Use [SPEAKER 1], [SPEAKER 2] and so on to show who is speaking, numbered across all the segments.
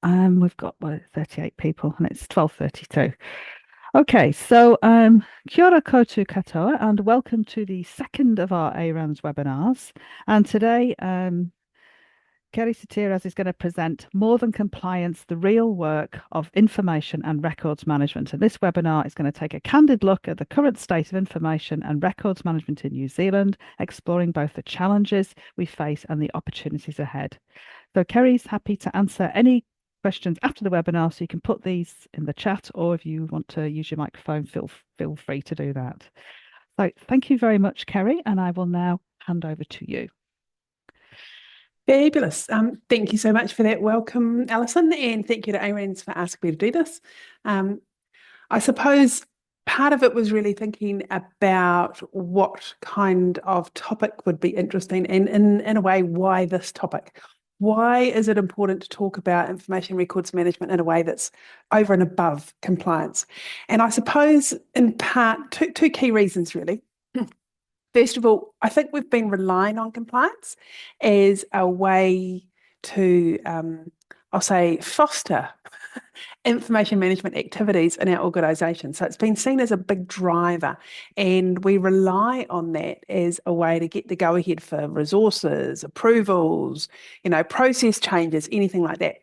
[SPEAKER 1] We've got 38 people and it's 12:32. Okay, so kia ora koutou katoa and welcome to the second of our ARANS webinars. And today, Kerri Siatiras is going to present More Than Compliance, the Real Work of Information and Records Management. And this webinar is going to take a candid look at the current state of information and records management in New Zealand, exploring both the challenges we face and the opportunities ahead. So Kerri's happy to answer any questions after the webinar, so you can put these in the chat, or if you want to use your microphone, feel free to do that. So thank you very much, Kerri, and I will now hand over to you.
[SPEAKER 2] Fabulous. Thank you so much for that welcome, Alison, and thank you to ARANS for asking me to do this. I suppose part of it was really thinking about what kind of topic would be interesting and in a way, why this topic? Why is it important to talk about information records management in a way that's over and above compliance? And I suppose in part, two key reasons really. First of all, I think we've been relying on compliance as a way to, I'll say, foster information management activities in our organisation. So it's been seen as a big driver, and we rely on that as a way to get the go-ahead for resources, approvals, process changes, anything like that.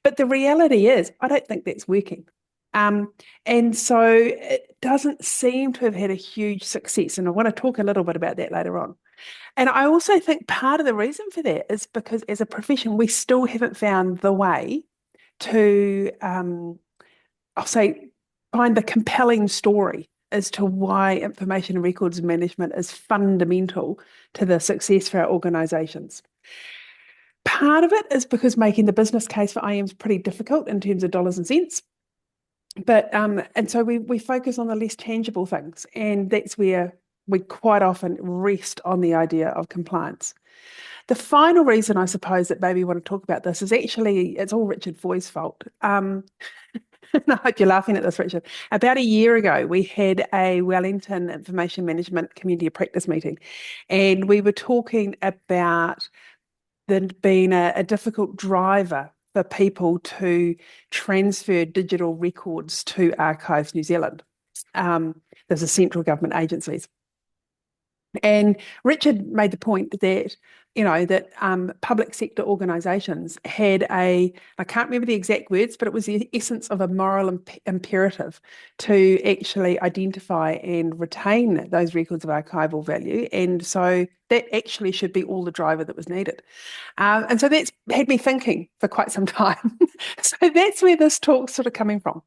[SPEAKER 2] But the reality is, I don't think that's working. And so it doesn't seem to have had a huge success. And I want to talk a little bit about that later on. And I also think part of the reason for that is because as a profession, we still haven't found the way to, I'll say, find the compelling story as to why information and records management is fundamental to the success for our organisations. Part of it is because making the business case for IM is pretty difficult in terms of dollars and cents. But and so we focus on the less tangible things, and that's where we quite often rest on the idea of compliance. The final reason I suppose that maybe we want to talk about this is actually it's all Richard Foy's fault. And I hope you're laughing at this, Richard. About a year ago, we had a Wellington Information Management Community of Practice meeting, and we were talking about there being a difficult driver for people to transfer digital records to Archives New Zealand. There's a central government agencies. And Richard made the point that, public sector organisations had I can't remember the exact words, but it was the essence of a moral imperative to actually identify and retain those records of archival value. And so that actually should be all the driver that was needed. And so that's had me thinking for quite some time. So that's where this talk's sort of coming from.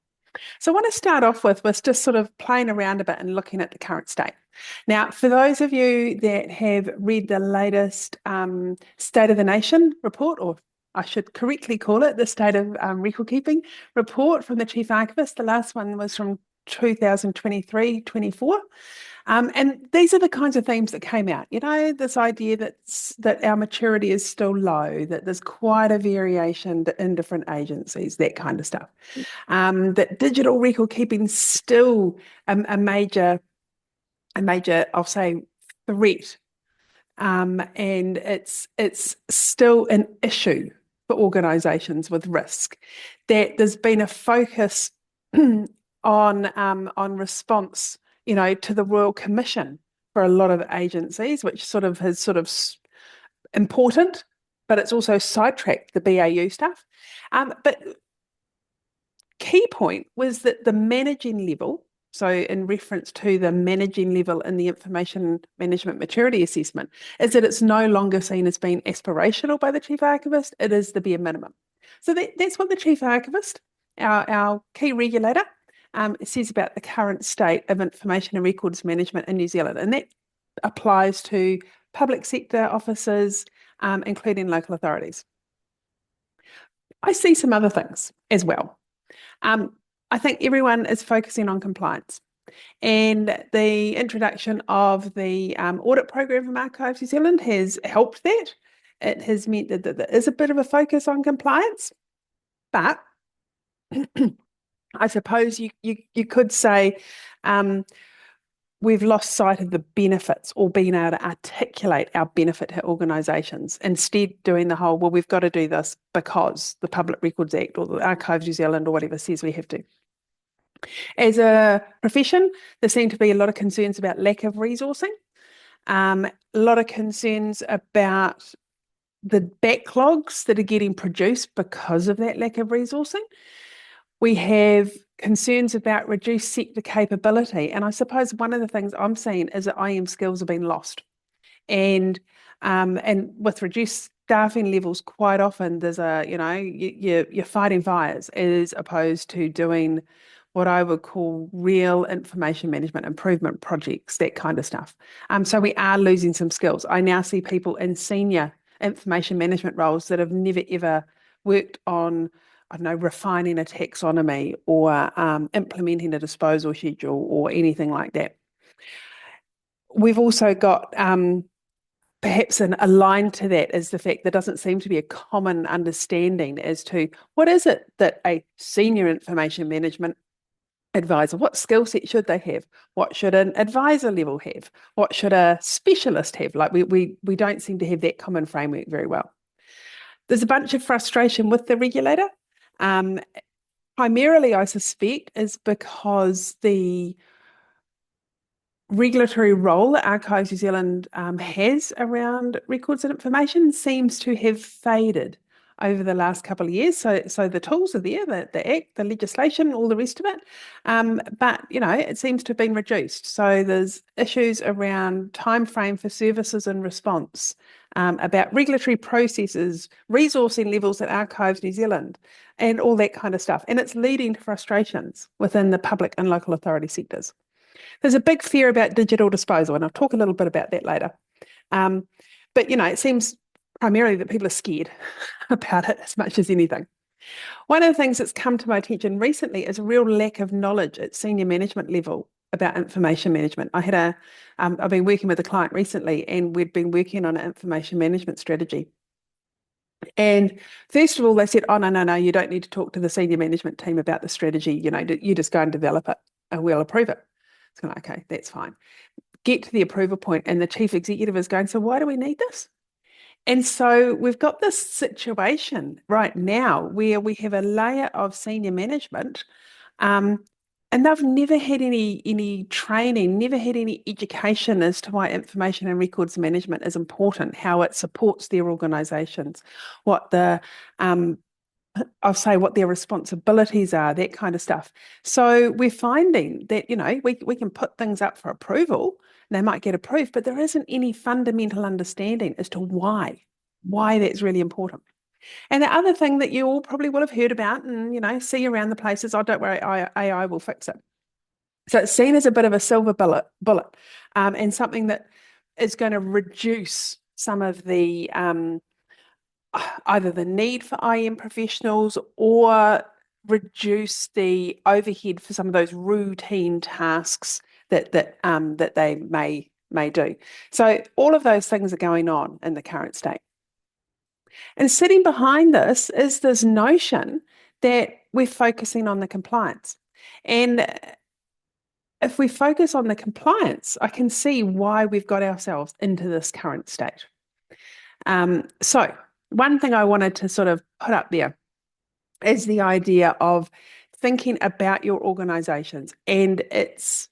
[SPEAKER 2] So I want to start off with just sort of playing around a bit and looking at the current state. Now, for those of you that have read the latest State of the Nation report, or I should correctly call it the State of Record Keeping report from the Chief Archivist, the last one was from 2023-24. And these are the kinds of themes that came out. This idea that our maturity is still low, that there's quite a variation in different agencies, that kind of stuff. That digital record keeping is still a major, I'll say, threat. And it's still an issue for organisations with risk. That there's been a focus on response, to the Royal Commission for a lot of agencies, which is important, but it's also sidetracked the BAU stuff. But key point was that the managing level, so in reference to the managing level in the Information Management Maturity Assessment, is that it's no longer seen as being aspirational by the Chief Archivist, it is the bare minimum. So that's what the Chief Archivist, our key regulator, says about the current state of information and records management in New Zealand. And that applies to public sector officers, including local authorities. I see some other things as well. I think everyone is focusing on compliance. And the introduction of the audit program from Archives New Zealand has helped that. It has meant that there is a bit of a focus on compliance, but I suppose you could say we've lost sight of the benefits or being able to articulate our benefit to organisations, instead doing the whole, well, we've got to do this because the Public Records Act or the Archives New Zealand or whatever says we have to. As a profession, there seem to be a lot of concerns about lack of resourcing, a lot of concerns about the backlogs that are getting produced because of that lack of resourcing. We have concerns about reduced sector capability. And I suppose one of the things I'm seeing is that IM skills have been lost. And with reduced staffing levels, quite often there's you're fighting fires as opposed to doing what I would call real information management improvement projects, that kind of stuff. So we are losing some skills. I now see people in senior information management roles that have never ever worked on, I don't know, refining a taxonomy or implementing a disposal schedule or anything like that. We've also got perhaps aligned to that is the fact there doesn't seem to be a common understanding as to what is it that a senior information management advisor, what skill set should they have? What should an advisor level have? What should a specialist have? Like we don't seem to have that common framework very well. There's a bunch of frustration with the regulator. Primarily, I suspect, is because the regulatory role that Archives New Zealand has around records and information seems to have faded over the last couple of years. So the tools are there, the Act, the legislation, all the rest of it. But, it seems to have been reduced. So there's issues around time frame for services and response, about regulatory processes, resourcing levels at Archives New Zealand, and all that kind of stuff. And it's leading to frustrations within the public and local authority sectors. There's a big fear about digital disposal, and I'll talk a little bit about that later. But, it seems primarily that people are scared about it as much as anything. One of the things that's come to my attention recently is a real lack of knowledge at senior management level about information management. I've been working with a client recently, and we'd been working on an information management strategy. And first of all, they said, oh, no, you don't need to talk to the senior management team about the strategy. You just go and develop it and we'll approve it. It's kind of, okay, that's fine. Get to the approval point and the chief executive is going, so why do we need this? And so we've got this situation right now where we have a layer of senior management, and they've never had any training, never had any education as to why information and records management is important, how it supports their organisations, what what their responsibilities are, that kind of stuff. So we're finding that, we can put things up for approval, and they might get approved, but there isn't any fundamental understanding as to why that's really important. And the other thing that you all probably will have heard about and, see around the place is, oh, don't worry, AI will fix it. So it's seen as a bit of a silver bullet, and something that is going to reduce some of the either the need for IM professionals or reduce the overhead for some of those routine tasks that they may do. So all of those things are going on in the current state. And sitting behind this is this notion that we're focusing on the compliance. And if we focus on the compliance, I can see why we've got ourselves into this current state. So one thing I wanted to sort of put up there is the idea of thinking about your organisations and its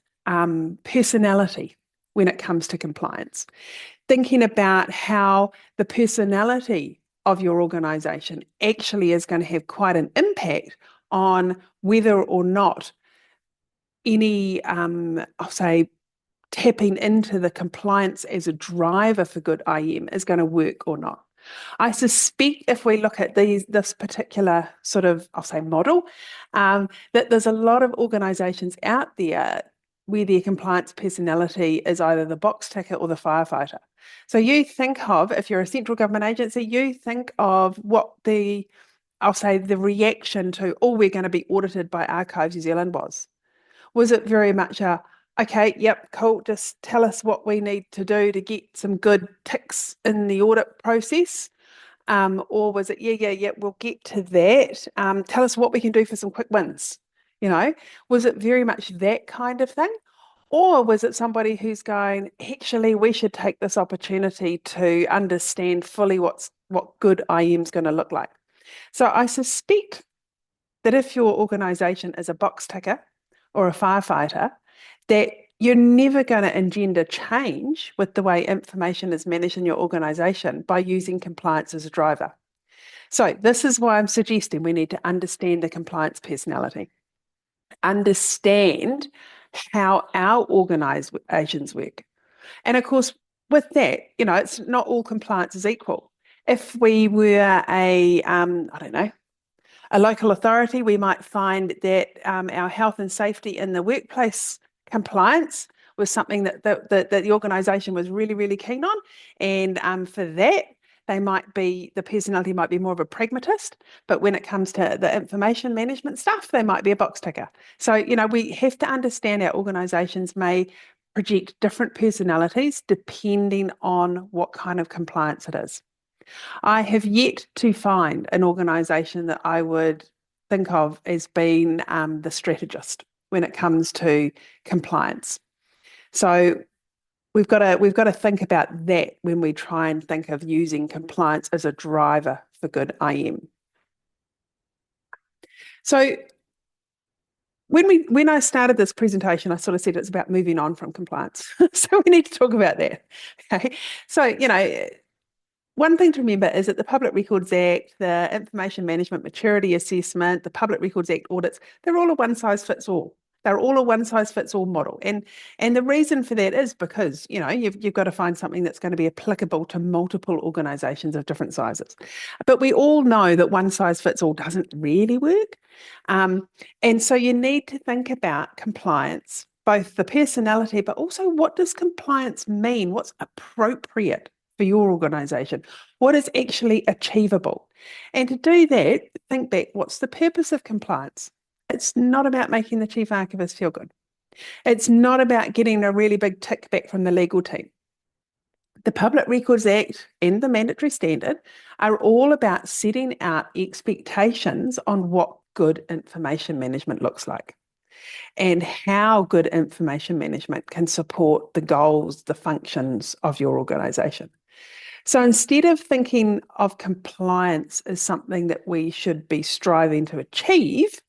[SPEAKER 2] personality when it comes to compliance. Thinking about how the personality of your organisation actually is going to have quite an impact on whether or not any, I'll say, tapping into the compliance as a driver for good IM is going to work or not. I suspect if we look at this particular sort of, I'll say, model, that there's a lot of organisations out there where their compliance personality is either the box ticker or the firefighter. So you think of, if you're a central government agency, you think of what I'll say, the reaction to, oh, we're going to be audited by Archives New Zealand was. Was it very much okay, yep, cool, just tell us what we need to do to get some good ticks in the audit process? Or was it, yeah, we'll get to that. Tell us what we can do for some quick wins. Was it very much that kind of thing? Or was it somebody who's going, actually, we should take this opportunity to understand fully what good IM is going to look like? So I suspect that if your organization is a box ticker or a firefighter, that you're never going to engender change with the way information is managed in your organization by using compliance as a driver. So this is why I'm suggesting we need to understand the compliance personality, understand how our organizations work. And of course, with that, it's not all compliance is equal. If we were I don't know, a local authority, we might find that our health and safety in the workplace compliance was something that the organisation was really, really keen on. And for that, the personality might be more of a pragmatist, but when it comes to the information management stuff, they might be a box ticker. So, we have to understand our organisations may project different personalities depending on what kind of compliance it is. I have yet to find an organisation that I would think of as being the strategist when it comes to compliance. So we've got to think about that when we try and think of using compliance as a driver for good IM. So when I started this presentation, I sort of said it's about moving on from compliance. So we need to talk about that. Okay. So, one thing to remember is that the Public Records Act, the Information Management Maturity Assessment, the Public Records Act audits, they're all a one size fits all. They're all a one size fits all model. And the reason for that is because, you've got to find something that's going to be applicable to multiple organisations of different sizes. But we all know that one size fits all doesn't really work. And so you need to think about compliance, both the personality, but also what does compliance mean? What's appropriate for your organisation? What is actually achievable? And to do that, think back, what's the purpose of compliance? It's not about making the chief archivist feel good. It's not about getting a really big tick back from the legal team. The Public Records Act and the mandatory standard are all about setting out expectations on what good information management looks like and how good information management can support the goals, the functions of your organisation. So instead of thinking of compliance as something that we should be striving to achieve,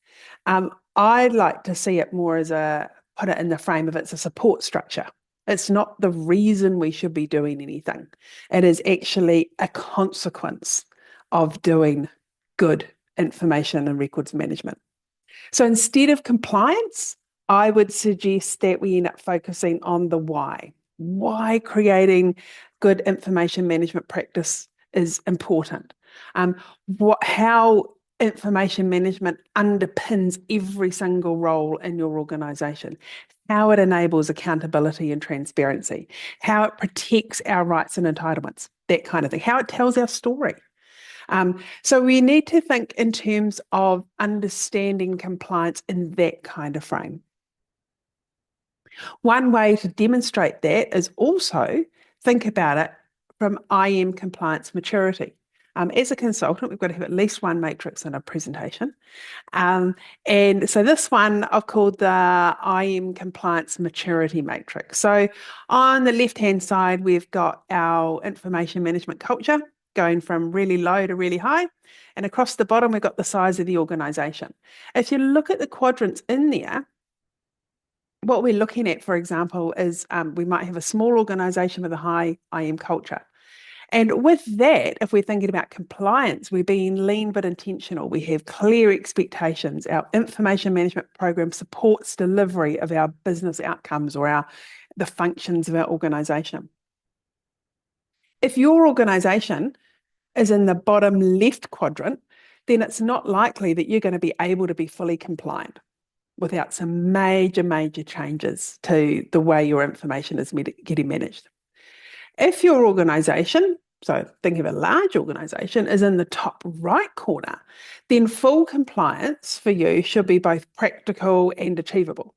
[SPEAKER 2] I'd like to see it more as put it in the frame of it's a support structure. It's not the reason we should be doing anything. It is actually a consequence of doing good information and records management. So instead of compliance, I would suggest that we end up focusing on the why. Why creating good information management practice is important. How information management underpins every single role in your organisation, how it enables accountability and transparency, how it protects our rights and entitlements, that kind of thing, how it tells our story. So we need to think in terms of understanding compliance in that kind of frame. One way to demonstrate that is also think about it from IM compliance maturity. As a consultant, we've got to have at least one matrix in a presentation. And so this one I've called the IM compliance maturity matrix. So on the left-hand side, we've got our information management culture going from really low to really high. And across the bottom, we've got the size of the organisation. If you look at the quadrants in there, what we're looking at, for example, is we might have a small organisation with a high IM culture. And with that, if we're thinking about compliance, we're being lean but intentional. We have clear expectations. Our information management program supports delivery of our business outcomes or the functions of our organisation. If your organisation is in the bottom left quadrant, then it's not likely that you're going to be able to be fully compliant without some major, major changes to the way your information is getting managed. If your organisation, so think of a large organisation, is in the top right corner, then full compliance for you should be both practical and achievable.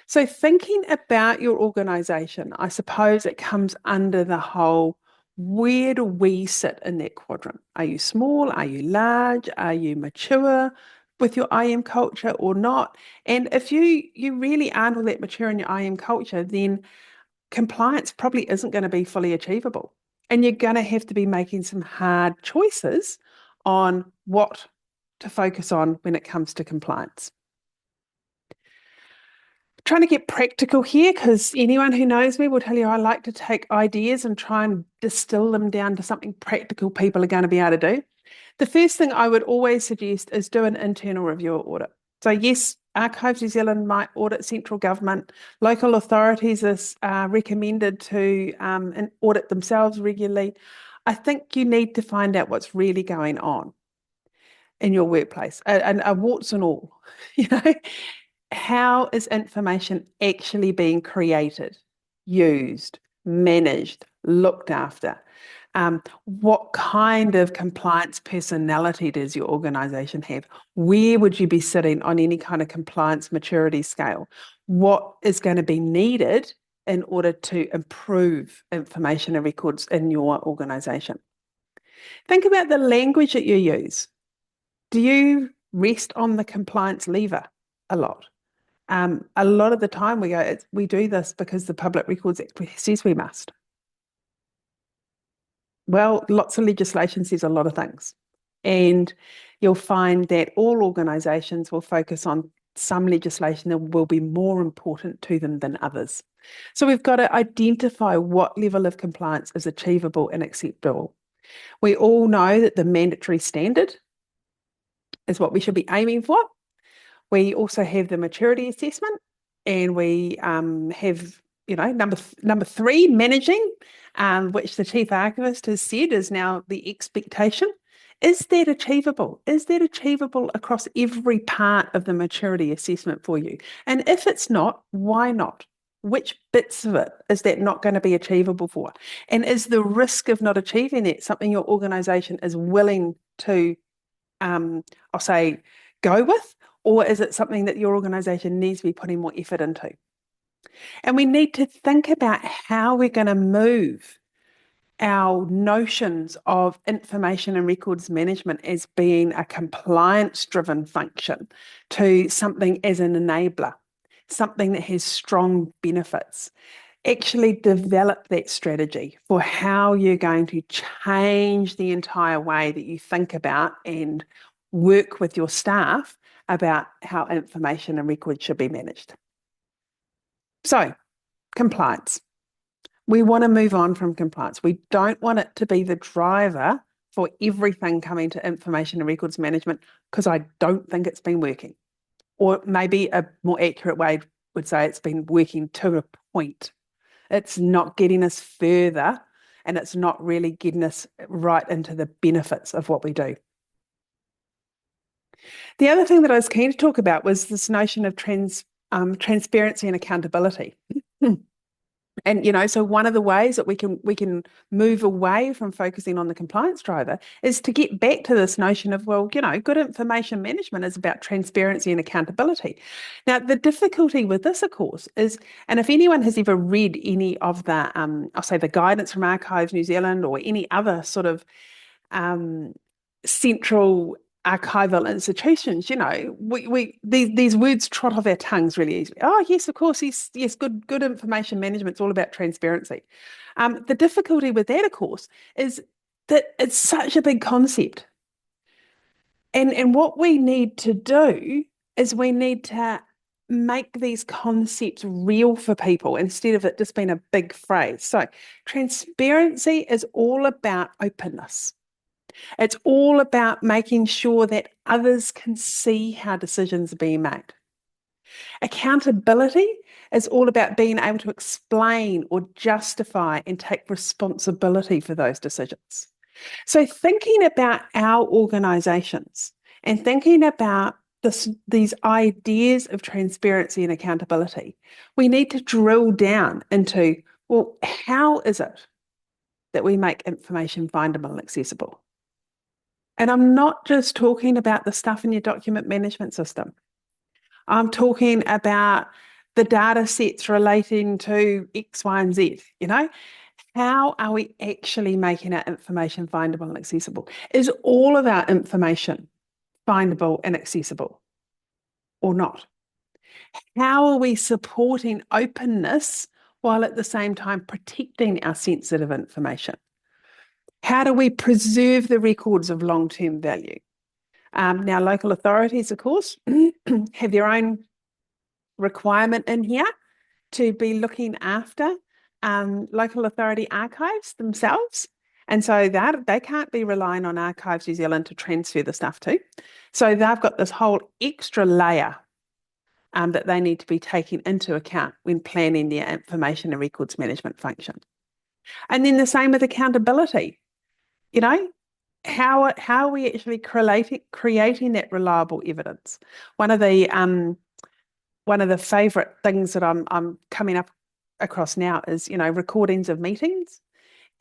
[SPEAKER 2] So thinking about your organisation, I suppose it comes under the whole, where do we sit in that quadrant? Are you small? Are you large? Are you mature? with your IM culture or not. And if you really aren't all that mature in your IM culture, then compliance probably isn't going to be fully achievable. And you're going to have to be making some hard choices on what to focus on when it comes to compliance. Trying to get practical here because anyone who knows me will tell you I like to take ideas and try and distill them down to something practical people are going to be able to do. The first thing I would always suggest is do an internal review or audit. So yes, Archives New Zealand might audit central government. Local authorities are recommended to audit themselves regularly. I think you need to find out what's really going on in your workplace, and warts and all. You know, how is information actually being created, used, managed, looked after? What kind of compliance personality does your organisation have? Where would you be sitting on any kind of compliance maturity scale? What is going to be needed in order to improve information and records in your organisation? Think about the language that you use. Do you rest on the compliance lever a lot? A lot of the time we do this because the Public Records Act says we must. Well, lots of legislation says a lot of things. And you'll find that all organisations will focus on some legislation that will be more important to them than others. So we've got to identify what level of compliance is achievable and acceptable. We all know that the mandatory standard is what we should be aiming for. We also have the maturity assessment, and we have, number three, managing, which the Chief Archivist has said is now the expectation. Is that achievable? Is that achievable across every part of the maturity assessment for you? And if it's not, why not? Which bits of it is that not going to be achievable for? And is the risk of not achieving it something your organisation is willing to, I'll say, go with? Or is it something that your organisation needs to be putting more effort into? And we need to think about how we're going to move our notions of information and records management as being a compliance-driven function to something as an enabler, something that has strong benefits. Actually develop that strategy for how you're going to change the entire way that you think about and work with your staff about how information and records should be managed. So, compliance. We want to move on from compliance. We don't want it to be the driver for everything coming to information and records management because I don't think it's been working. Or maybe a more accurate way would say it's been working to a point. It's not getting us further and it's not really getting us right into the benefits of what we do. The other thing that I was keen to talk about was this notion of transparency and accountability. And so one of the ways that we can move away from focusing on the compliance driver is to get back to this notion of, well, good information management is about transparency and accountability. Now, the difficulty with this, of course, is, and if anyone has ever read any of the, I'll say the guidance from Archives New Zealand or any other sort of central archival institutions, these words trot off our tongues really easily. Oh, yes, of course, yes, good information management is all about transparency. The difficulty with that, of course, is that it's such a big concept. And what we need to do is we need to make these concepts real for people instead of it just being a big phrase. So transparency is all about openness. It's all about making sure that others can see how decisions are being made. Accountability is all about being able to explain or justify and take responsibility for those decisions. So thinking about our organisations and thinking about these ideas of transparency and accountability, we need to drill down into, well, how is it that we make information findable and accessible? And I'm not just talking about the stuff in your document management system. I'm talking about the data sets relating to X, Y, and Z, How are we actually making our information findable and accessible? Is all of our information findable and accessible or not? How are we supporting openness while at the same time protecting our sensitive information? How do we preserve the records of long-term value? Now, local authorities, of course, have their own requirement in here to be looking after local authority archives themselves. And so that they can't be relying on Archives New Zealand to transfer the stuff to. So they've got this whole extra layer that they need to be taking into account when planning their information and records management function. And then the same with accountability. You know, how are we actually creating that reliable evidence? One of the favorite things that I'm coming up across now is, recordings of meetings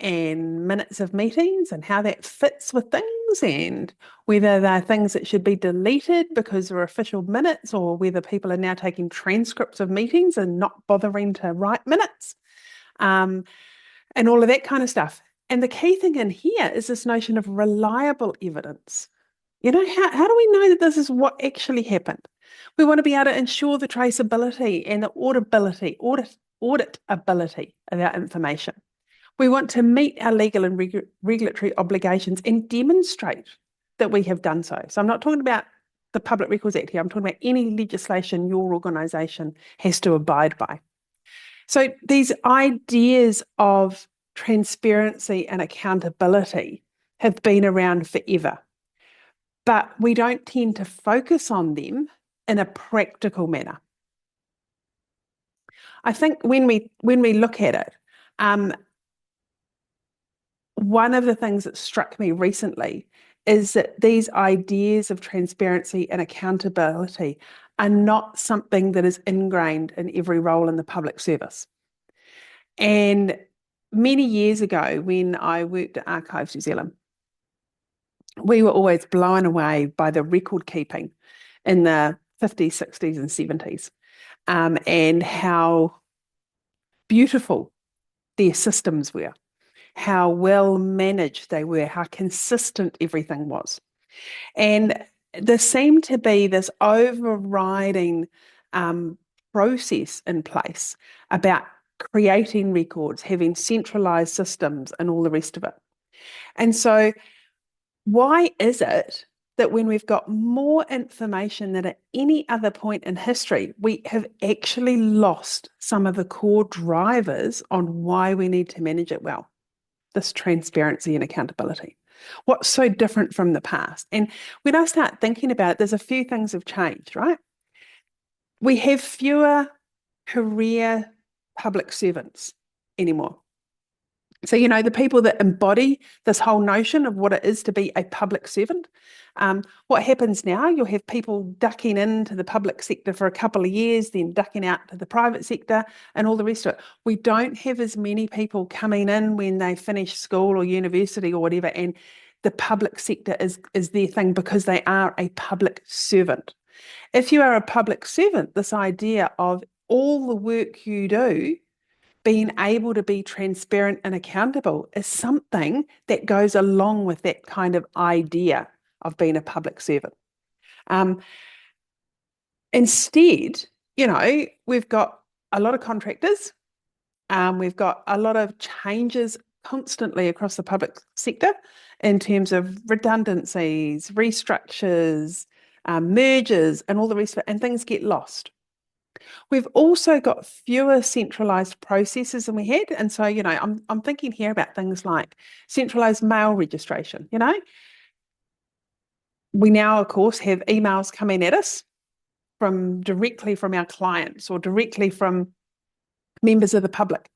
[SPEAKER 2] and minutes of meetings and how that fits with things and whether they're things that should be deleted because they're official minutes or whether people are now taking transcripts of meetings and not bothering to write minutes, and all of that kind of stuff. And the key thing in here is this notion of reliable evidence. How do we know that this is what actually happened? We want to be able to ensure the traceability and the auditability of our information. We want to meet our legal and regulatory obligations and demonstrate that we have done so. So I'm not talking about the Public Records Act here. I'm talking about any legislation your organisation has to abide by. So these ideas of transparency and accountability have been around forever, but we don't tend to focus on them in a practical manner. I think when we look at it, one of the things that struck me recently is that these ideas of transparency and accountability are not something that is ingrained in every role in the public service. And many years ago, when I worked at Archives New Zealand, we were always blown away by the record keeping in the 50s, 60s, and 70s, and how beautiful their systems were, how well managed they were, how consistent everything was. And there seemed to be this overriding process in place about creating records, having centralized systems, and all the rest of it. And so, why is it that when we've got more information than at any other point in history, we have actually lost some of the core drivers on why we need to manage it well? This transparency and accountability. What's so different from the past? And when I start thinking about it, there's a few things have changed, right? We have fewer career public servants anymore. So, the people that embody this whole notion of what it is to be a public servant, what happens now, you'll have people ducking into the public sector for a couple of years, then ducking out to the private sector and all the rest of it. We don't have as many people coming in when they finish school or university or whatever, and the public sector is their thing because they are a public servant. If you are a public servant, this idea of all the work you do being able to be transparent and accountable is something that goes along with that kind of idea of being a public servant. Instead, we've got a lot of contractors. We've got a lot of changes constantly across the public sector in terms of redundancies, restructures, mergers, and all the rest of it, and things get lost. We've also got fewer centralised processes than we had. And so, I'm thinking here about things like centralised mail registration. We now, of course, have emails coming at us directly from our clients or directly from members of the public.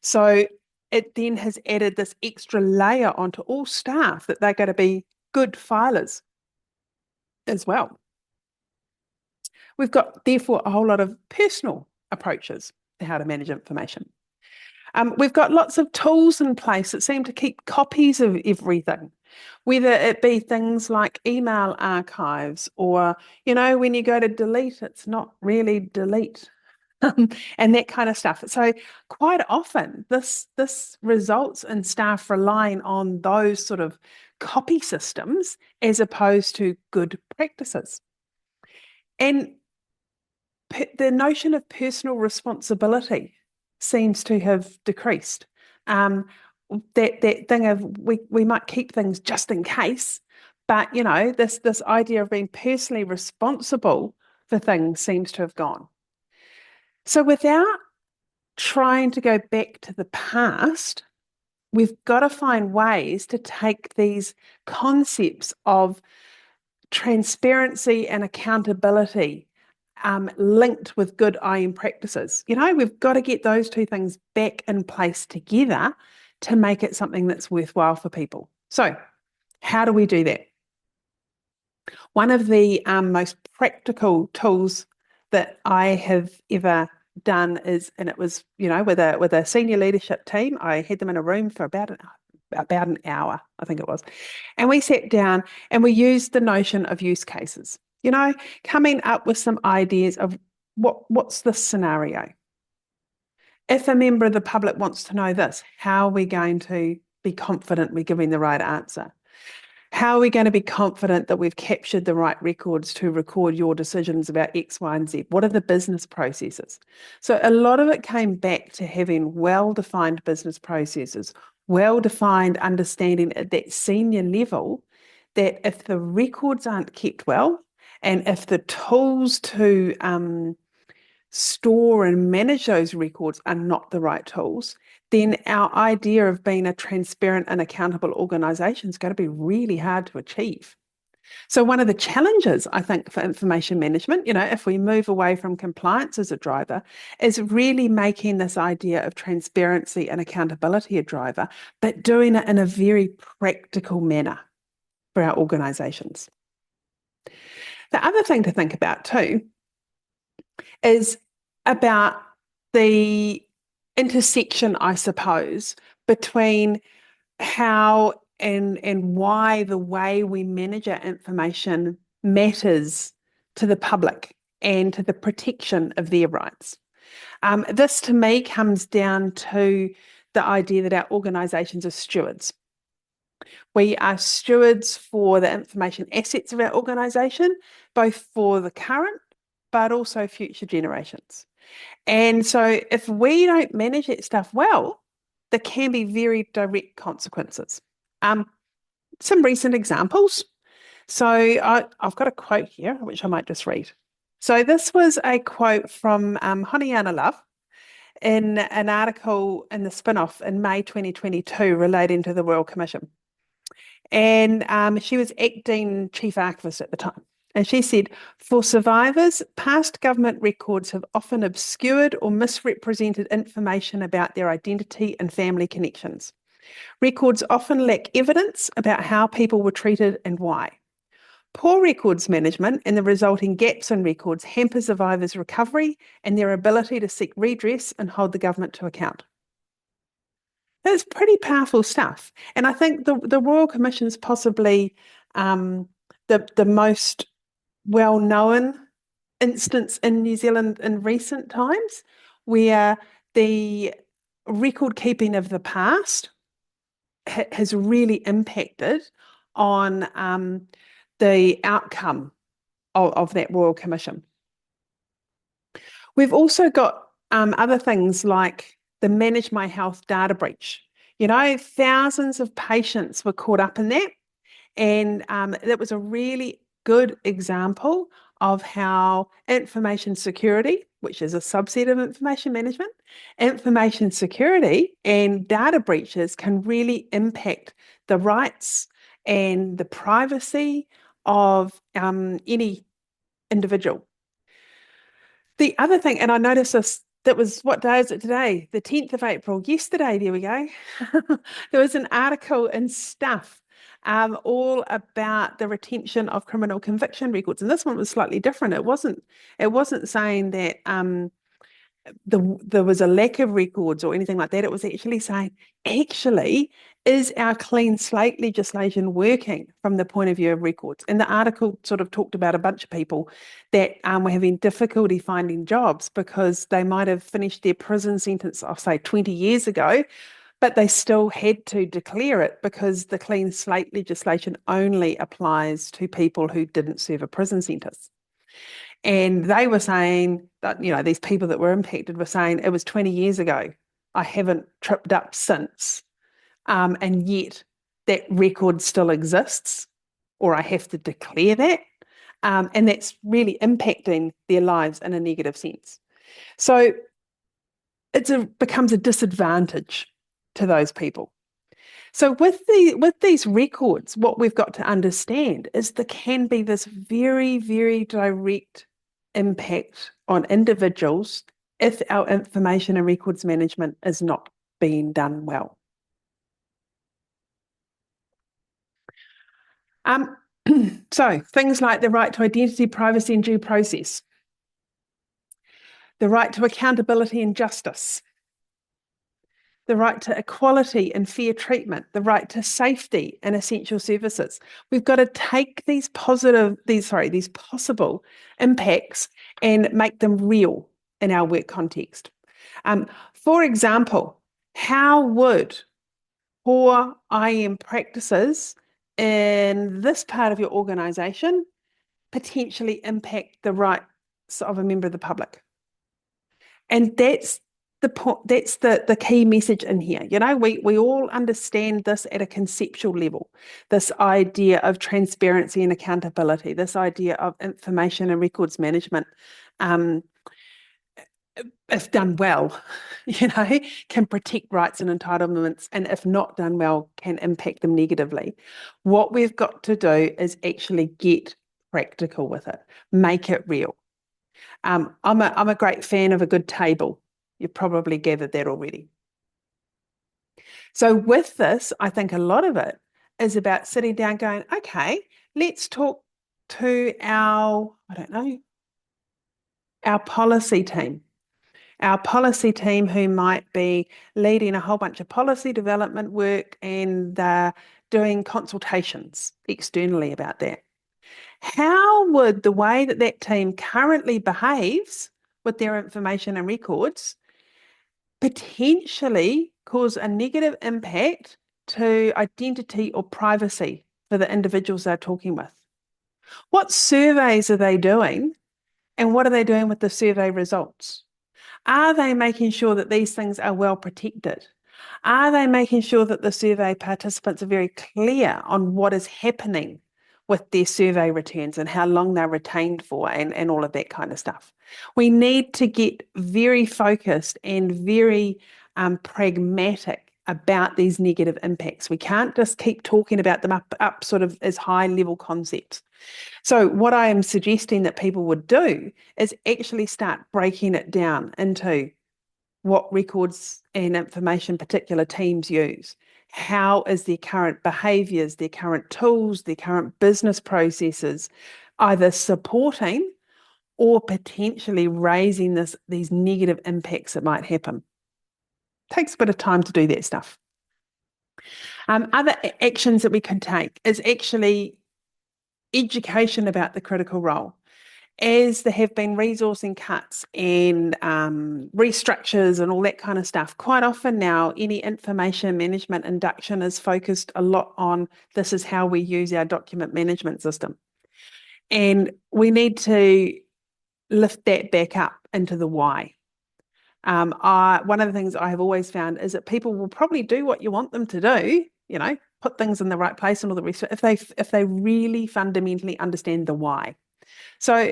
[SPEAKER 2] So it then has added this extra layer onto all staff that they're going to be good filers as well. We've got, therefore, a whole lot of personal approaches to how to manage information. We've got lots of tools in place that seem to keep copies of everything, whether it be things like email archives or, when you go to delete, it's not really delete. And that kind of stuff. So quite often this results in staff relying on those sort of copy systems as opposed to good practices. And the notion of personal responsibility seems to have decreased. Um, that thing of we might keep things just in case, but this idea of being personally responsible for things seems to have gone. So without trying to go back to the past, we've got to find ways to take these concepts of transparency and accountability linked with good IM practices. We've got to get those two things back in place together to make it something that's worthwhile for people. So, how do we do that? One of the most practical tools that I have ever done is, and it was, with a senior leadership team, I had them in a room for about an hour, I think it was. And we sat down and we used the notion of use cases, coming up with some ideas of what's the scenario. If a member of the public wants to know this, how are we going to be confident we're giving the right answer? How are we going to be confident that we've captured the right records to record your decisions about X, Y, and Z? What are the business processes? So a lot of it came back to having well-defined business processes, well-defined understanding at that senior level that if the records aren't kept well, and if the tools to store and manage those records are not the right tools, then our idea of being a transparent and accountable organisation is going to be really hard to achieve. So one of the challenges, I think, for information management, if we move away from compliance as a driver, is really making this idea of transparency and accountability a driver, but doing it in a very practical manner for our organisations. The other thing to think about too is about the intersection, I suppose, between how and why the way we manage our information matters to the public and to the protection of their rights. This to me comes down to the idea that our organisations are stewards. We are stewards for the information assets of our organisation, both for the current but also future generations. And so if we don't manage that stuff well, there can be very direct consequences. Some recent examples. So I've got a quote here, which I might just read. So this was a quote from Honiana Love in an article in the Spin-off in May 2022 relating to the Royal Commission. And she was acting chief archivist at the time. And she said, for survivors, past government records have often obscured or misrepresented information about their identity and family connections. Records often lack evidence about how people were treated and why. Poor records management and the resulting gaps in records hamper survivors' recovery and their ability to seek redress and hold the government to account. That's pretty powerful stuff. And I think the Royal Commission is possibly the most well-known instance in New Zealand in recent times where the record keeping of the past has really impacted on the outcome of that Royal Commission. We've also got other things like the Manage My Health data breach. Thousands of patients were caught up in that. And that was a really good example of how information security, which is a subset of information management, information security and data breaches can really impact the rights and the privacy of any individual. The other thing, and I noticed this, that was, what day is it today? The 10th of April. Yesterday, there we go. There was an article in Stuff all about the retention of criminal conviction records. And this one was slightly different. It wasn't saying that there was a lack of records or anything like that. It was actually saying, is our clean slate legislation working from the point of view of records? And the article sort of talked about a bunch of people that were having difficulty finding jobs because they might have finished their prison sentence, I'll say 20 years ago, but they still had to declare it because the clean slate legislation only applies to people who didn't serve a prison sentence. And they were saying that, these people that were impacted were saying it was 20 years ago. I haven't tripped up since. And yet that record still exists, or I have to declare that. And that's really impacting their lives in a negative sense. So becomes a disadvantage to those people. So with these records, what we've got to understand is there can be this very, very direct impact on individuals if our information and records management is not being done well. So things like the right to identity, privacy, and due process, the right to accountability and justice, the right to equality and fair treatment, the right to safety and essential services. We've got to take these possible impacts and make them real in our work context. For example, how would poor IM practices in this part of your organisation potentially impact the rights of a member of the public? And that's the key message in here. We all understand this at a conceptual level, this idea of transparency and accountability, this idea of information and records management, if done well, can protect rights and entitlements, and if not done well, can impact them negatively. What we've got to do is actually get practical with it, make it real. I'm a great fan of a good table. You've probably gathered that already. So with this, I think a lot of it is about sitting down going, okay, let's talk to our policy team. Our policy team who might be leading a whole bunch of policy development work and doing consultations externally about that. How would the way that team currently behaves with their information and records potentially cause a negative impact to identity or privacy for the individuals they're talking with? What surveys are they doing, and what are they doing with the survey results? Are they making sure that these things are well protected? Are they making sure that the survey participants are very clear on what is happening with their survey returns and how long they're retained for and all of that kind of stuff? We need to get very focused and very pragmatic about these negative impacts. We can't just keep talking about them up sort of as high level concepts. So what I am suggesting that people would do is actually start breaking it down into what records and information particular teams use. How is their current behaviours, their current tools, their current business processes either supporting or potentially raising these negative impacts that might happen? Takes a bit of time to do that stuff. Other actions that we can take is actually education about the critical role. As there have been resourcing cuts and restructures and all that kind of stuff, quite often now any information management induction is focused a lot on this is how we use our document management system. And we need to lift that back up into the why. One of the things I have always found is that people will probably do what you want them to do, put things in the right place and all the rest, if they really fundamentally understand the why. So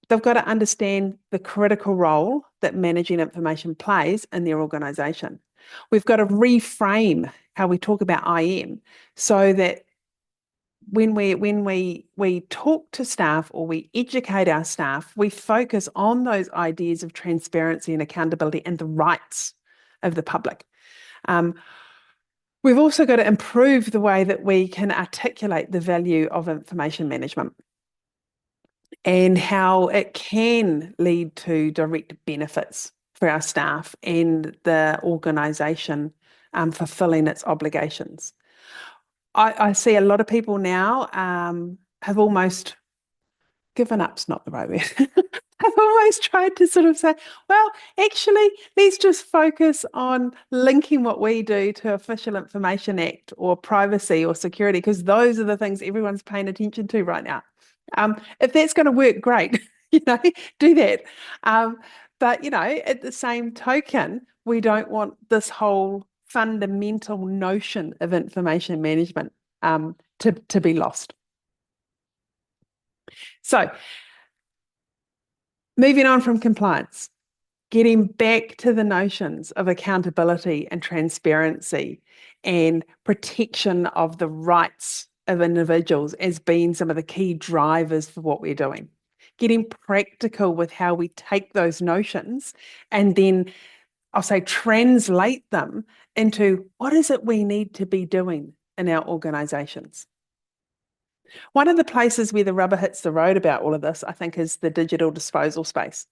[SPEAKER 2] they've got to understand the critical role that managing information plays in their organisation. We've got to reframe how we talk about IM so that when we talk to staff or we educate our staff, we focus on those ideas of transparency and accountability and the rights of the public. We've also got to improve the way that we can articulate the value of information management and how it can lead to direct benefits for our staff and the organisation fulfilling its obligations. I see a lot of people now have almost given up's not the right word, I've always tried to sort of say, well, actually, let's just focus on linking what we do to Official Information Act or privacy or security, because those are the things everyone's paying attention to right now. If that's going to work, great, do that. Um, but, at the same token, we don't want this whole fundamental notion of information management to be lost. So, moving on from compliance, getting back to the notions of accountability and transparency and protection of the rights of individuals as being some of the key drivers for what we're doing. Getting practical with how we take those notions and then, I'll say, translate them into what is it we need to be doing in our organisations. One of the places where the rubber hits the road about all of this, I think, is the digital disposal space.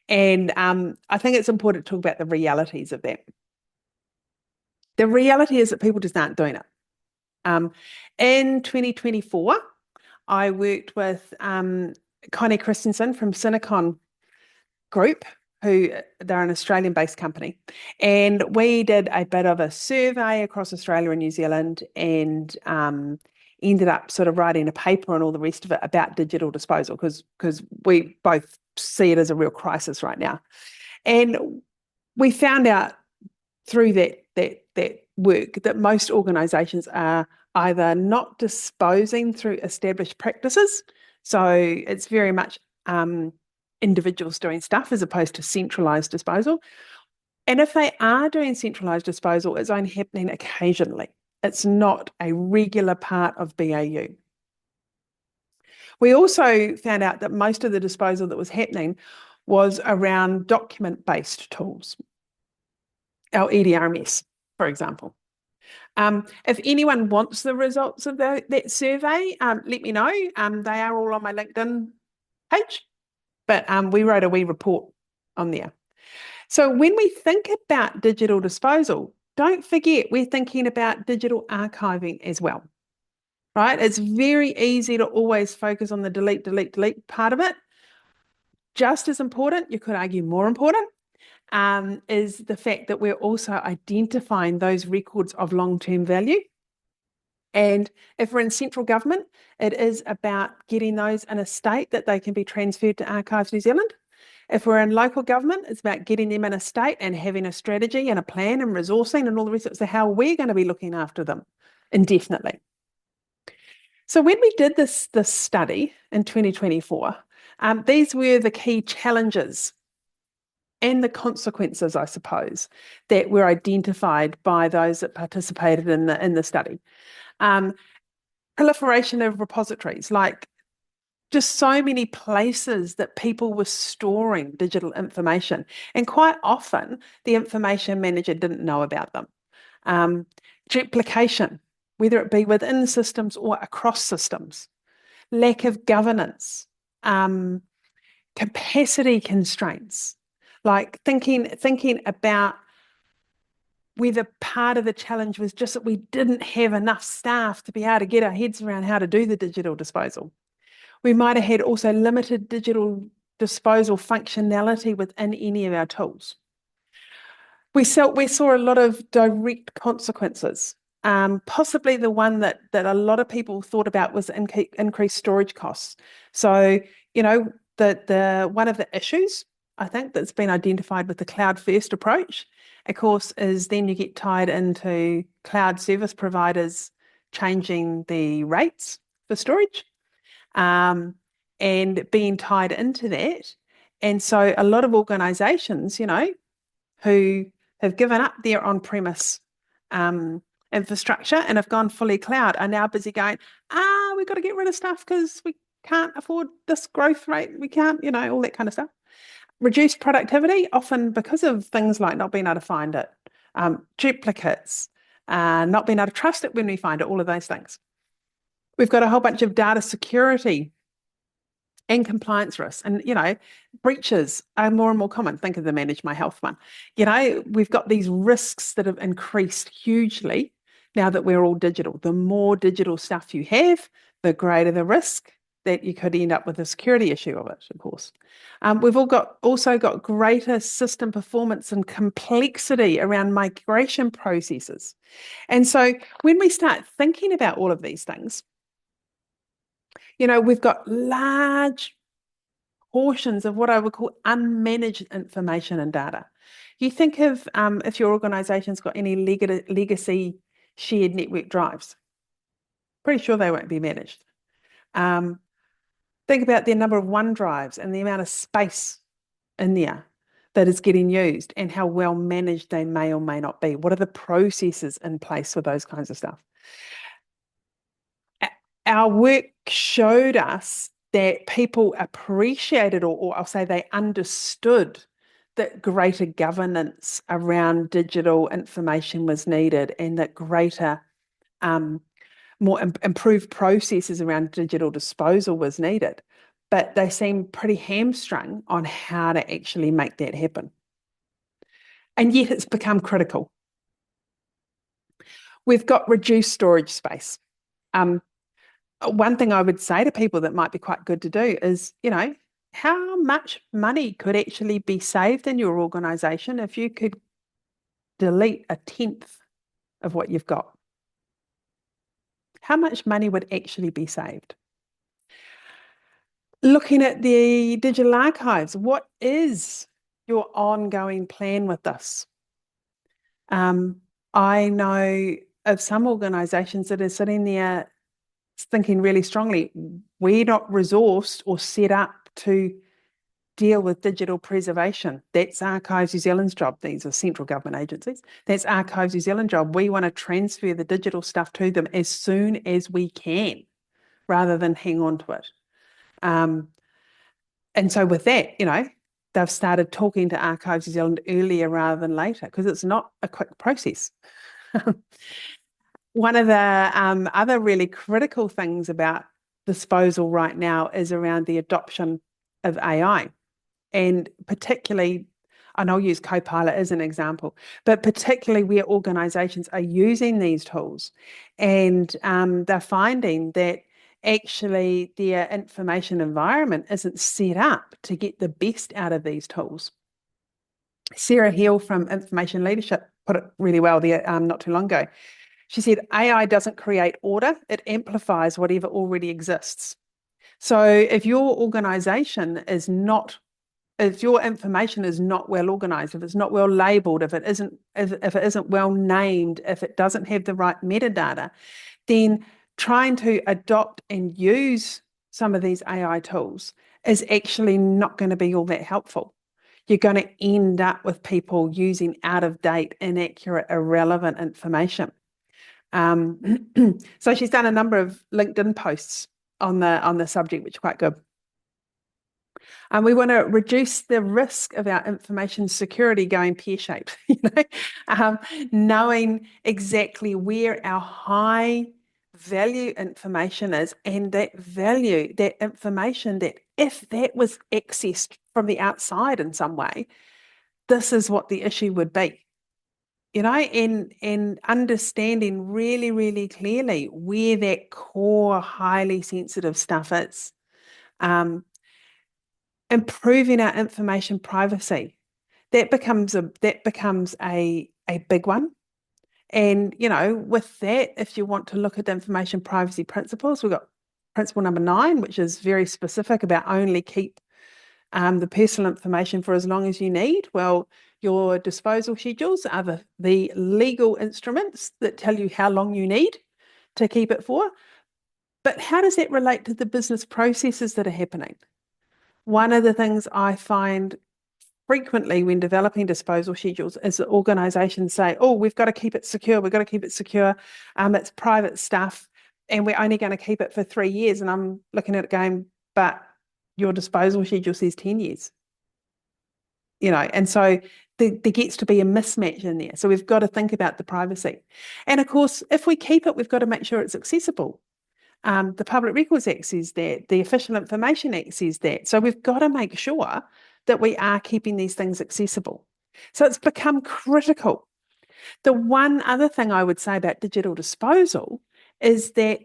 [SPEAKER 2] And I think it's important to talk about the realities of that. The reality is that people just aren't doing it. In 2024, I worked with Connie Christensen from Cinecon Group, who they're an Australian-based company. And we did a bit of a survey across Australia and New Zealand and ended up sort of writing a paper and all the rest of it about digital disposal because we both see it as a real crisis right now. And we found out through that work that most organisations are either not disposing through established practices, so it's very much individuals doing stuff as opposed to centralised disposal. And if they are doing centralised disposal, it's only happening occasionally. It's not a regular part of BAU. We also found out that most of the disposal that was happening was around document-based tools, our EDRMS, for example. If anyone wants the results of that survey, let me know. They are all on my LinkedIn page, but we wrote a wee report on there. So when we think about digital disposal, don't forget we're thinking about digital archiving as well, right? It's very easy to always focus on the delete part of it. Just as important, you could argue more important, is the fact that we're also identifying those records of long-term value. And if we're in central government, it is about getting those in a state that they can be transferred to Archives New Zealand. If we're in local government, it's about getting them in a state and having a strategy and a plan and resourcing and all the rest of it. So how we're going to be looking after them indefinitely. So when we did this study in 2024, these were the key challenges and the consequences, I suppose, that were identified by those that participated in the study. Proliferation of repositories, like just so many places that people were storing digital information. And quite often, the information manager didn't know about them. Duplication, whether it be within systems or across systems. Lack of governance. Capacity constraints. Like thinking about whether part of the challenge was just that we didn't have enough staff to be able to get our heads around how to do the digital disposal. We might have had also limited digital disposal functionality within any of our tools. We saw a lot of direct consequences. Possibly the one that a lot of people thought about was increased storage costs. So, the one of the issues I think that's been identified with the cloud first approach, of course, is then you get tied into cloud service providers changing the rates for storage. And being tied into that. And so a lot of organizations, who have given up their on-premise infrastructure and have gone fully cloud are now busy going, we've got to get rid of stuff because we can't afford this growth rate. We can't, all that kind of stuff. Reduced productivity, often because of things like not being able to find it, duplicates, not being able to trust it when we find it, all of those things. We've got a whole bunch of data security and compliance risks. And, breaches are more and more common. Think of the Manage My Health one. We've got these risks that have increased hugely now that we're all digital. The more digital stuff you have, the greater the risk that you could end up with a security issue of it, of course. We've also got greater system performance and complexity around migration processes. And so when we start thinking about all of these things, we've got large portions of what I would call unmanaged information and data. You think of if your organization's got any legacy shared network drives, pretty sure they won't be managed. Think about the number of OneDrives and the amount of space in there that is getting used and how well managed they may or may not be. What are the processes in place for those kinds of stuff? Our work showed us that people appreciated, or I'll say they understood, that greater governance around digital information was needed and that greater more improved processes around digital disposal was needed, but they seem pretty hamstrung on how to actually make that happen. And yet it's become critical. We've got reduced storage space. One thing I would say to people that might be quite good to do is, how much money could actually be saved in your organization if you could delete 1/10 of what you've got? How much money would actually be saved? Looking at the digital archives, what is your ongoing plan with this? I know of some organisations that are sitting there thinking really strongly, we're not resourced or set up to deal with digital preservation. That's Archives New Zealand's job. These are central government agencies. That's Archives New Zealand's job. We want to transfer the digital stuff to them as soon as we can, rather than hang on to it. And so with that, they've started talking to Archives New Zealand earlier rather than later, because it's not a quick process. One of the other really critical things about disposal right now is around the adoption of AI. And particularly, and I'll use Copilot as an example, but particularly where organisations are using these tools and they're finding that actually their information environment isn't set up to get the best out of these tools. Sarah Hill from Information Leadership put it really well there not too long ago. She said, AI doesn't create order, it amplifies whatever already exists. So if your organisation is not, if your information is not well organised, if it's not well labelled, if it isn't well named, if it doesn't have the right metadata, then trying to adopt and use some of these AI tools is actually not going to be all that helpful. You're going to end up with people using out-of-date, inaccurate, irrelevant information. So she's done a number of LinkedIn posts on the subject, which are quite good. And we want to reduce the risk of our information security going pear-shaped, knowing exactly where our high value information is, and that information that if that was accessed from the outside in some way, this is what the issue would be. And understanding really, really clearly where that core highly sensitive stuff is. Improving our information privacy. That becomes a big one. And, with that, if you want to look at information privacy principles, we've got principle number 9, which is very specific about only keep the personal information for as long as you need. Well, your disposal schedules are the legal instruments that tell you how long you need to keep it for. But how does that relate to the business processes that are happening? One of the things I find frequently when developing disposal schedules is that organisations say, oh, we've got to keep it secure, we've got to keep it secure, it's private stuff, and we're only going to keep it for 3 years. And I'm looking at it going, but your disposal schedule says 10 years. And so there gets to be a mismatch in there. So we've got to think about the privacy. And of course, if we keep it, we've got to make sure it's accessible. The Public Records Act says that, the Official Information Act says that. So we've got to make sure that we are keeping these things accessible. So it's become critical. The one other thing I would say about digital disposal is that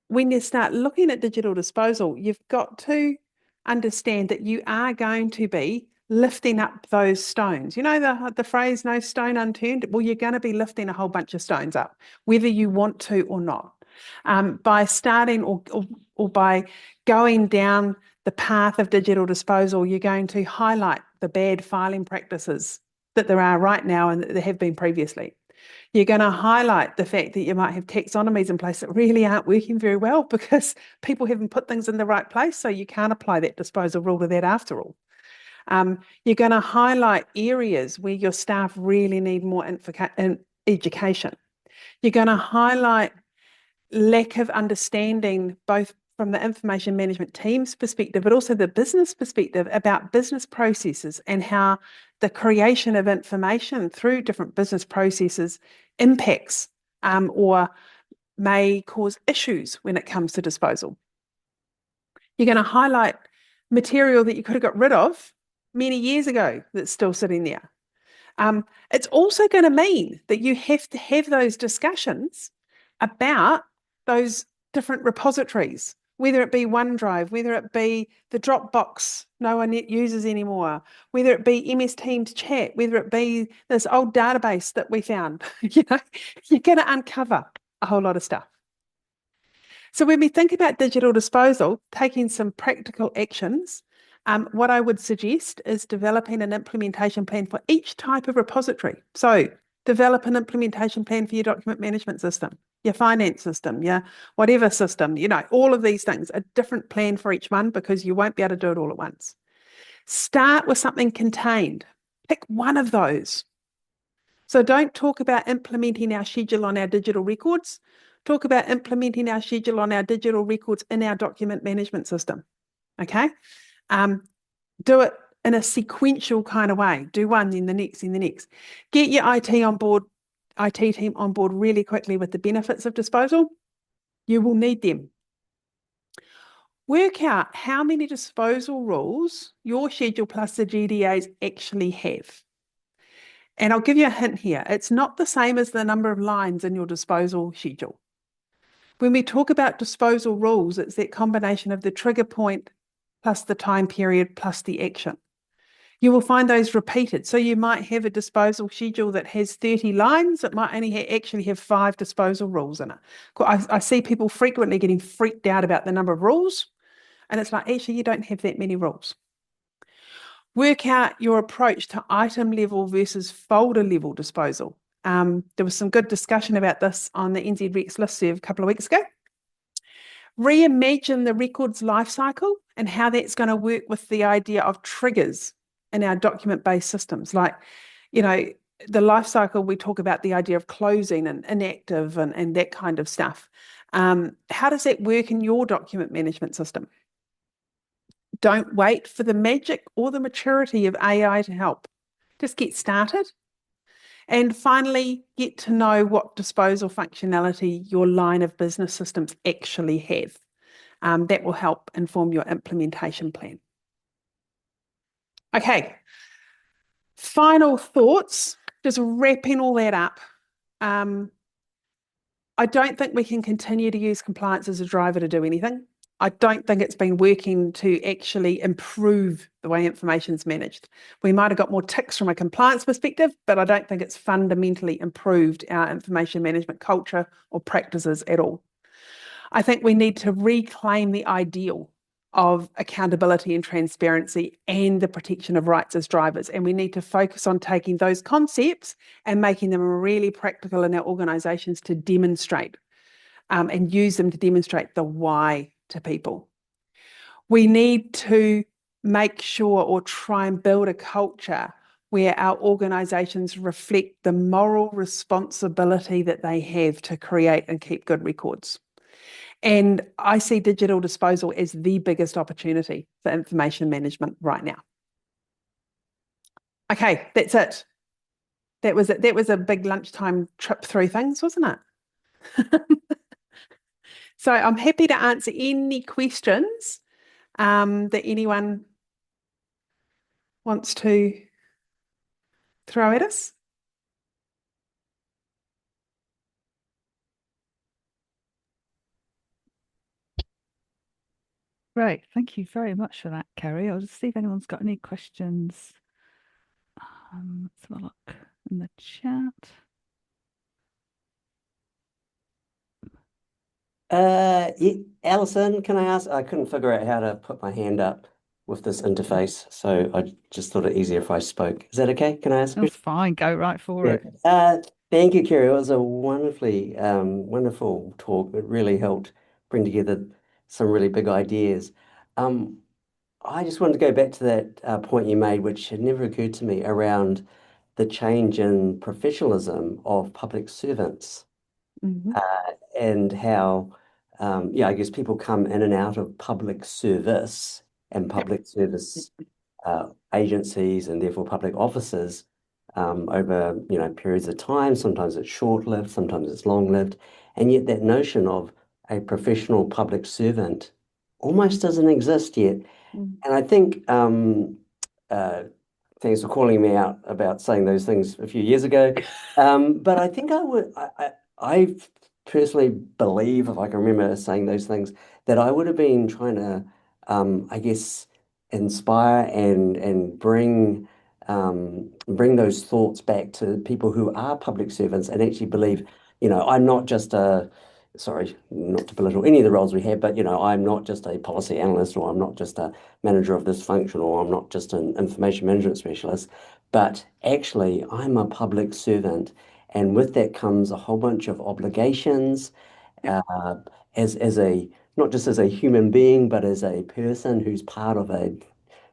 [SPEAKER 2] when you start looking at digital disposal, you've got to understand that you are going to be lifting up those stones. You know the phrase, no stone unturned? Well, you're going to be lifting a whole bunch of stones up, whether you want to or not. By starting or by going down the path of digital disposal, you're going to highlight the bad filing practices that there are right now and that there have been previously. You're going to highlight the fact that you might have taxonomies in place that really aren't working very well because people haven't put things in the right place, so you can't apply that disposal rule to that after all. You're going to highlight areas where your staff really need more education. You're going to highlight lack of understanding, both from the information management team's perspective, but also the business perspective about business processes and how the creation of information through different business processes impacts or may cause issues when it comes to disposal. You're going to highlight material that you could have got rid of many years ago that's still sitting there. It's also going to mean that you have to have those discussions about those different repositories, whether it be OneDrive, whether it be the Dropbox no one uses anymore, whether it be MS Teams chat, whether it be this old database that we found. You're going to uncover a whole lot of stuff. So when we think about digital disposal, taking some practical actions, what I would suggest is developing an implementation plan for each type of repository. So develop an implementation plan for your document management system, your finance system, your whatever system, all of these things, a different plan for each one because you won't be able to do it all at once. Start with something contained. Pick one of those. So don't talk about implementing our schedule on our digital records. Talk about implementing our schedule on our digital records in our document management system. Okay? Do it in a sequential kind of way. Do one, then the next, then the next. Get your IT team on board really quickly with the benefits of disposal. You will need them. Work out how many disposal rules your schedule plus the GDAs actually have. And I'll give you a hint here. It's not the same as the number of lines in your disposal schedule. When we talk about disposal rules, it's that combination of the trigger point plus the time period plus the action. You will find those repeated. So you might have a disposal schedule that has 30 lines. It might only actually have 5 disposal rules in it. I see people frequently getting freaked out about the number of rules. And it's like, actually, you don't have that many rules. Work out your approach to item level versus folder level disposal. There was some good discussion about this on the NZ listserv a couple of weeks ago. Reimagine the records lifecycle and how that's going to work with the idea of triggers in our document-based systems. Like, the lifecycle, we talk about the idea of closing and inactive and that kind of stuff. How does that work in your document management system? Don't wait for the magic or the maturity of AI to help. Just get started. And finally, get to know what disposal functionality your line of business systems actually have. That will help inform your implementation plan. Okay, final thoughts, just wrapping all that up. I don't think we can continue to use compliance as a driver to do anything. I don't think it's been working to actually improve the way information's managed. We might have got more ticks from a compliance perspective, but I don't think it's fundamentally improved our information management culture or practices at all. I think we need to reclaim the ideal of accountability and transparency and the protection of rights as drivers. And we need to focus on taking those concepts and making them really practical in our organisations to demonstrate and use them to demonstrate the why to people. We need to make sure or try and build a culture where our organisations reflect the moral responsibility that they have to create and keep good records. And I see digital disposal as the biggest opportunity for information management right now. Okay, that's it. That was it. That was a big lunchtime trip through things, wasn't it? So I'm happy to answer any questions that anyone wants to throw at us.
[SPEAKER 1] Great. Thank you very much for that, Kerry. I'll just see if anyone's got any questions. Let's have a look in the chat.
[SPEAKER 3] Alison, can I ask? I couldn't figure out how to put my hand up with this interface, so I just thought it easier if I spoke. Is that okay? Can I ask a
[SPEAKER 1] That's
[SPEAKER 3] question?
[SPEAKER 1] fine. Go right for
[SPEAKER 3] Yeah.
[SPEAKER 1] it.
[SPEAKER 3] Thank you, Kerry. It was a wonderfully, wonderful talk. It really helped bring together some really big ideas. Um, I just wanted to go back to that point you made, which had never occurred to me around the change in professionalism of public servants.
[SPEAKER 2] Mhm.
[SPEAKER 3] And how, yeah, I guess people come in and out of public service and
[SPEAKER 2] Yep.
[SPEAKER 3] public service agencies and therefore public offices over, periods of time. Sometimes it's short-lived, sometimes it's long-lived. And yet that notion of a professional public servant almost doesn't exist yet.
[SPEAKER 2] Mm.
[SPEAKER 3] And I think uh, thanks for calling me out about saying those things a few years ago. But I think I personally believe, if I can remember saying those things, that I would have been trying to, I guess, inspire and bring those thoughts back to people who are public servants and actually believe, I'm not just a, sorry, not to belittle any of the roles we have, but I'm not just a policy analyst or I'm not just a manager of this function, or I'm not just an information management specialist, but actually I'm a public servant. And with that comes a whole bunch of obligations
[SPEAKER 2] Yep.
[SPEAKER 3] uh, as a not just as a human being, but as a person who's part of a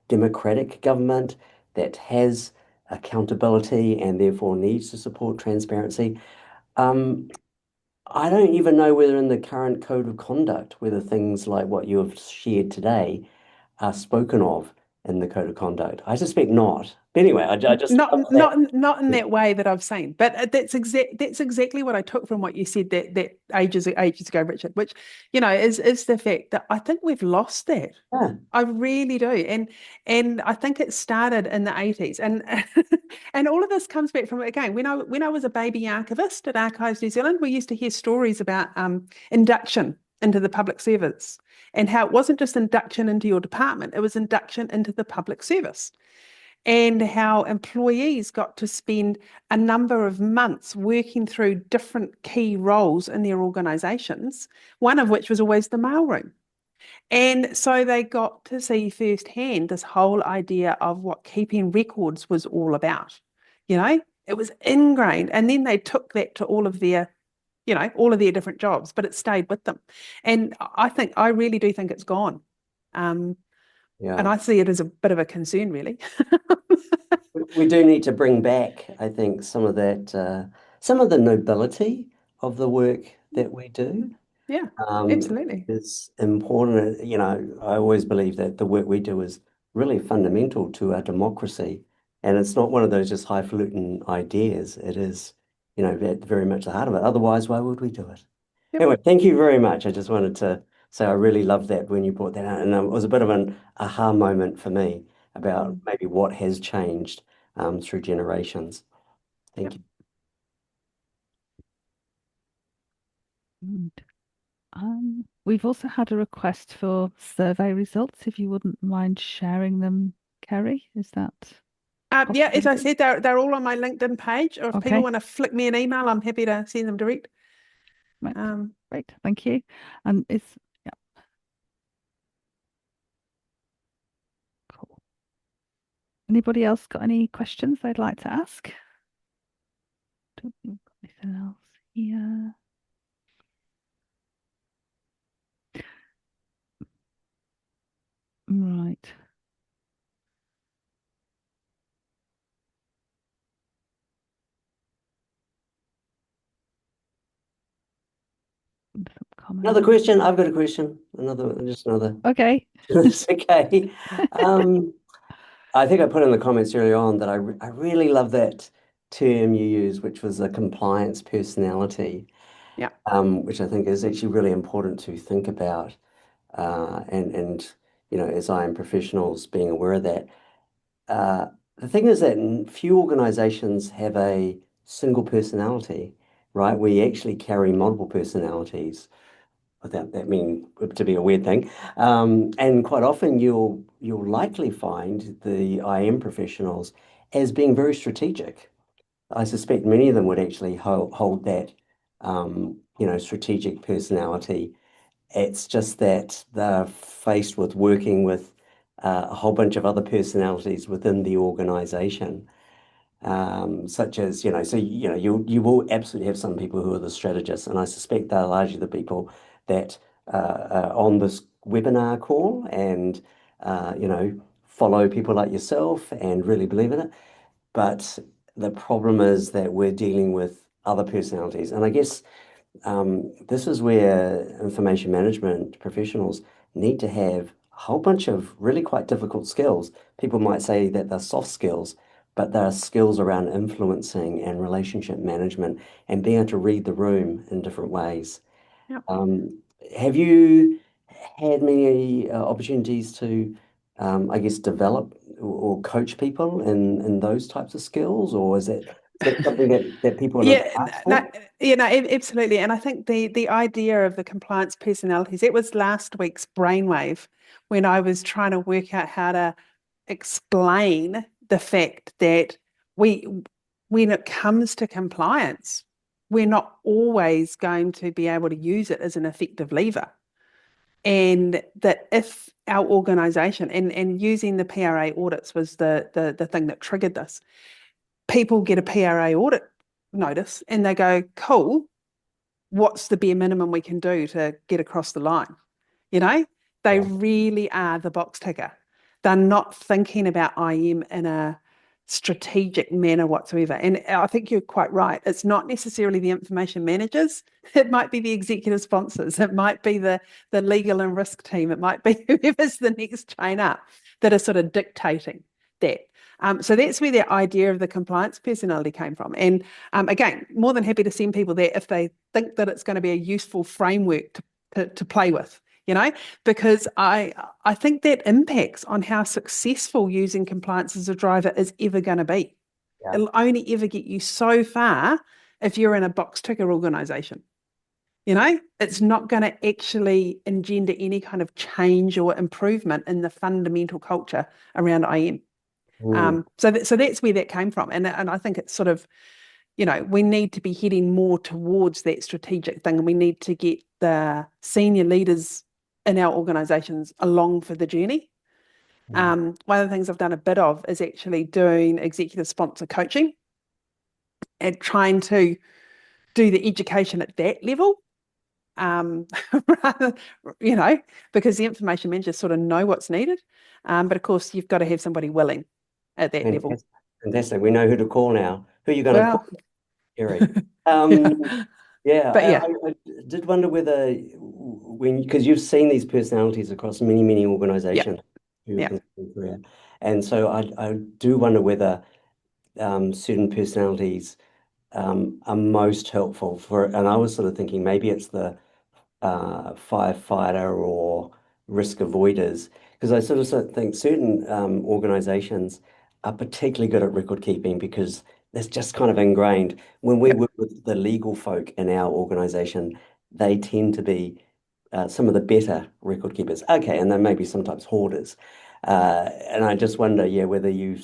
[SPEAKER 3] democratic government that has accountability and therefore needs to support transparency. Um, I don't even know whether in the current code of conduct, whether things like what you have shared today are spoken of in the code of conduct. I suspect not. But anyway, I just love that.
[SPEAKER 2] Not in that way that I've seen, but that's exactly what I took from what you said that ages ago, Richard. Which is the fact that I think we've lost that.
[SPEAKER 3] Yeah,
[SPEAKER 2] I really do, and I think it started in the 80s, and and all of this comes back from again when I was a baby archivist at Archives New Zealand, we used to hear stories about induction into the public service and how it wasn't just induction into your department, it was induction into the public service and how employees got to spend a number of months working through different key roles in their organizations, one of which was always the mailroom. And so they got to see firsthand this whole idea of what keeping records was all about. It was ingrained. And then they took that to all of their different jobs, but it stayed with them. And I really do think it's gone. Um, and
[SPEAKER 3] yeah.
[SPEAKER 2] I see it as a bit of a concern, really.
[SPEAKER 3] We do need to bring back, I think, some of the nobility of the work that we do.
[SPEAKER 2] Yeah,
[SPEAKER 3] um,
[SPEAKER 2] absolutely.
[SPEAKER 3] is important. I always believe that the work we do is really fundamental to our democracy. And it's not one of those just highfalutin ideas. It is, very much the heart of it. Otherwise, why would we do it?
[SPEAKER 2] Yep.
[SPEAKER 3] Anyway, thank you very much. I just wanted to say I really loved that when you brought that out. And it was a bit of an aha moment for me about
[SPEAKER 2] Mm,
[SPEAKER 3] maybe what has changed through generations. Thank
[SPEAKER 2] yep.
[SPEAKER 3] you.
[SPEAKER 1] And, we've also had a request for survey results, if you wouldn't mind sharing them, Kerry. Is that a
[SPEAKER 2] Yeah, as I
[SPEAKER 1] possibility?
[SPEAKER 2] said, they're all on my LinkedIn page, or if people
[SPEAKER 1] Okay,
[SPEAKER 2] want to flick me an email, I'm happy to send them direct.
[SPEAKER 1] right.
[SPEAKER 2] Um,
[SPEAKER 1] Great. Thank you. And it's yeah, cool. Anybody else got any questions they'd like to ask? Don't think we've got anything else here. Right. Some
[SPEAKER 3] Another
[SPEAKER 1] comments.
[SPEAKER 3] question. I've got a question. Just another.
[SPEAKER 1] Okay.
[SPEAKER 3] It's okay. Um, I think I put in the comments earlier on that I really love that term you used, which was a compliance personality,
[SPEAKER 2] yeah.
[SPEAKER 3] which I think is actually really important to think about. And as I am professionals being aware of that. Uh, the thing is that few organizations have a single personality, right? We actually carry multiple personalities. without that meaning to be a weird thing. And quite often you'll likely find the IM professionals as being very strategic. I suspect many of them would actually hold that strategic personality. It's just that they're faced with working with a whole bunch of other personalities within the organization, such as, you will absolutely have some people who are the strategists, and I suspect they're largely the people that are on this webinar call and, follow people like yourself and really believe in it. But the problem is that we're dealing with other personalities. And I guess this is where information management professionals need to have a whole bunch of really quite difficult skills. People might say that they're soft skills, but they're skills around influencing and relationship management and being able to read the room in different ways.
[SPEAKER 2] Yep.
[SPEAKER 3] Have you had many opportunities to, I guess, develop or coach people in those types of skills, or is that something that people have
[SPEAKER 2] Yeah,
[SPEAKER 3] asked for?
[SPEAKER 2] absolutely. And I think the idea of the compliance personalities, it was last week's brainwave when I was trying to work out how to explain the fact that we, when it comes to compliance, we're not always going to be able to use it as an effective lever. And that if our organization and using the PRA audits was the thing that triggered this, people get a PRA audit notice and they go, cool, what's the bare minimum we can do to get across the line? They
[SPEAKER 3] Yeah.
[SPEAKER 2] really are the box ticker. They're not thinking about IM in a strategic manner whatsoever. And I think you're quite right. It's not necessarily the information managers. It might be the executive sponsors. It might be the legal and risk team. It might be whoever's the next train up that are sort of dictating that. So that's where the idea of the compliance personality came from. And again, more than happy to send people there if they think that it's going to be a useful framework to play with, because I think that impacts on how successful using compliance as a driver is ever going to be.
[SPEAKER 3] Yeah.
[SPEAKER 2] It'll only ever get you so far if you're in a box ticker organization. It's not going to actually engender any kind of change or improvement in the fundamental culture around IM. So that's where that came from. And I think it's sort of, we need to be heading more towards that strategic thing. And we need to get the senior leaders in our organizations along for the journey. One of the things I've done a bit of is actually doing executive sponsor coaching and trying to do the education at that level. Rather, because the information managers sort of know what's needed. But of course, you've got to have somebody willing at that level.
[SPEAKER 3] Fantastic. Fantastic. We know who to call now. Who are you going to
[SPEAKER 2] Well,
[SPEAKER 3] call, Kerri?
[SPEAKER 2] yeah.
[SPEAKER 3] Yeah,
[SPEAKER 2] But yeah,
[SPEAKER 3] I did wonder whether because you've seen these personalities across many, many
[SPEAKER 2] yeah,
[SPEAKER 3] organizations through your
[SPEAKER 2] yeah.
[SPEAKER 3] consulting career. And so I do wonder whether certain personalities are most helpful and I was sort of thinking maybe it's the firefighter or risk avoiders. Because I sort of think certain organizations are particularly good at record keeping because that's just kind of ingrained. When we
[SPEAKER 2] Yep.
[SPEAKER 3] work with the legal folk in our organization, they tend to be some of the better record keepers. Okay, and then maybe sometimes hoarders. And I just wonder, yeah, whether you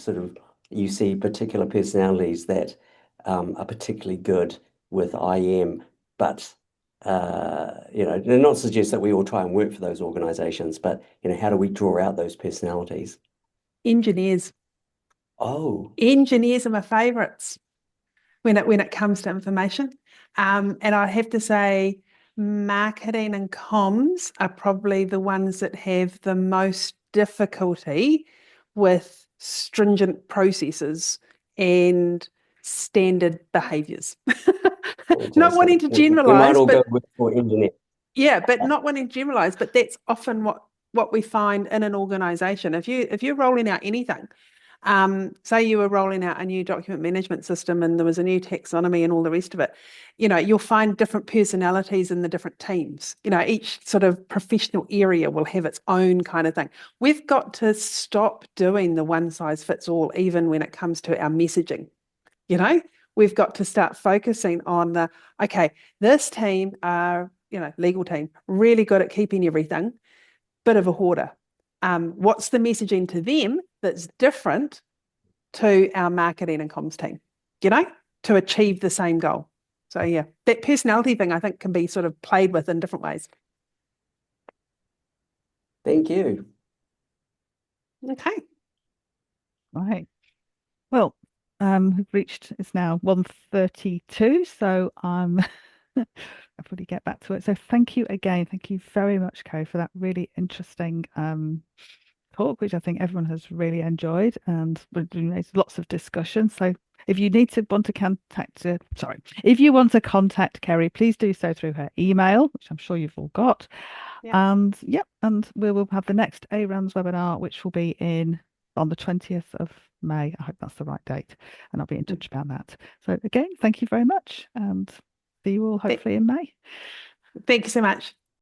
[SPEAKER 3] see particular personalities that are particularly good with IM, but and not suggest that we all try and work for those organizations, but how do we draw out those personalities?
[SPEAKER 2] Engineers.
[SPEAKER 3] Oh,
[SPEAKER 2] Engineers are my favorites when it comes to information. And I have to say, marketing and comms are probably the ones that have the most difficulty with stringent processes and standard behaviors. Not
[SPEAKER 3] fantastic.
[SPEAKER 2] wanting to
[SPEAKER 3] We might
[SPEAKER 2] generalize,
[SPEAKER 3] all go
[SPEAKER 2] but
[SPEAKER 3] work for engineers.
[SPEAKER 2] yeah, but not wanting to generalize, but that's often what we find in an organization. If you're rolling out anything, say you were rolling out a new document management system and there was a new taxonomy and all the rest of it, you'll find different personalities in the different teams. Each sort of professional area will have its own kind of thing. We've got to stop doing the one size fits all, even when it comes to our messaging. We've got to start focusing on okay, this team are legal team, really good at keeping everything, bit of a hoarder. What's the messaging to them that's different to our marketing and comms team, to achieve the same goal? So yeah, that personality thing I think can be sort of played with in different ways.
[SPEAKER 3] Thank you.
[SPEAKER 2] Okay.
[SPEAKER 1] Right. Well, we've reached, it's now 1:32, so I'll probably get back to it. So thank you again. Thank you very much, Kerri, for that really interesting talk, which I think everyone has really enjoyed, and there's lots of discussion. So if you want to contact, if you want to contact Kerri, please do so through her email, which I'm sure you've all got.
[SPEAKER 2] Yeah.
[SPEAKER 1] And we will have the next ARANS webinar, which will be on the 20th of May. I hope that's the right date, and I'll be in touch about that. So again, thank you very much, and see you all hopefully in May.
[SPEAKER 2] Thank you so much.